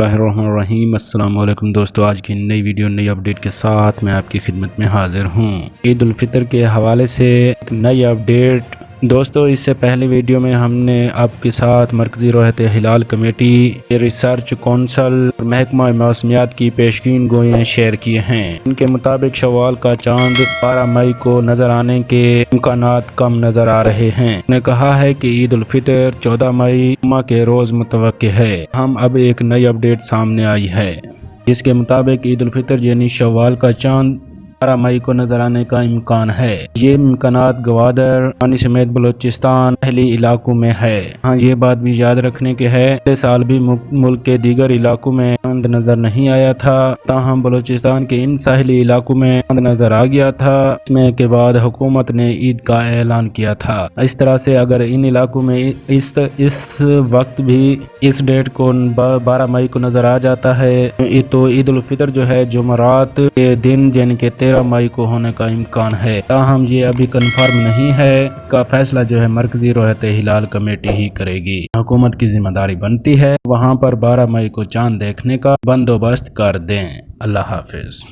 اللہ الرحمن الرحیم۔ السلام علیکم دوستو، آج کی نئی ویڈیو نئی اپڈیٹ کے ساتھ میں آپ کی خدمت میں حاضر ہوں۔ عید الفطر کے حوالے سے ایک نئی اپڈیٹ دوستو، اس سے پہلے ویڈیو میں ہم نے آپ کے ساتھ مرکزی روایت ہلال کمیٹی، ریسرچ کونسل اور محکمہ موسمیات کی پیشین گوئیاں شیئر کی ہیں۔ ان کے مطابق شوال کا چاند 12 مئی کو نظر آنے کے امکانات کم نظر آ رہے ہیں۔ انہوں نے کہا ہے کہ عید الفطر 14 مئی اماں کے روز متوقع ہے۔ ہم اب ایک نئی اپڈیٹ سامنے آئی ہے جس کے مطابق عید الفطر یعنی شوال کا چاند 12 مئی کو نظر آنے کا امکان ہے۔ یہ امکانات گوادر سمیت بلوچستان ساحلی علاقوں میں ہے۔ ہاں، یہ بات بھی یاد رکھنے کے ہے، پچھلے سال بھی ملک کے دیگر علاقوں میں چاند نظر نہیں آیا تھا، تاہم بلوچستان کے ان ساحلی علاقوں میں چاند نظر آ گیا تھا، اس میں کے بعد حکومت نے عید کا اعلان کیا تھا۔ اس طرح سے اگر ان علاقوں میں اس وقت بھی اس ڈیٹ کو 12 مئی کو نظر آ جاتا ہے تو عید الفطر جو ہے جمعرات کے دن یعنی کہ 13 مئی کو ہونے کا امکان ہے، تاہم یہ ابھی کنفرم نہیں ہے۔ کا فیصلہ جو ہے مرکزی روایت ہلال کمیٹی ہی کرے گی۔ حکومت کی ذمہ داری بنتی ہے وہاں پر 12 مئی کو چاند دیکھنے کا بندوبست کر دیں۔ اللہ حافظ۔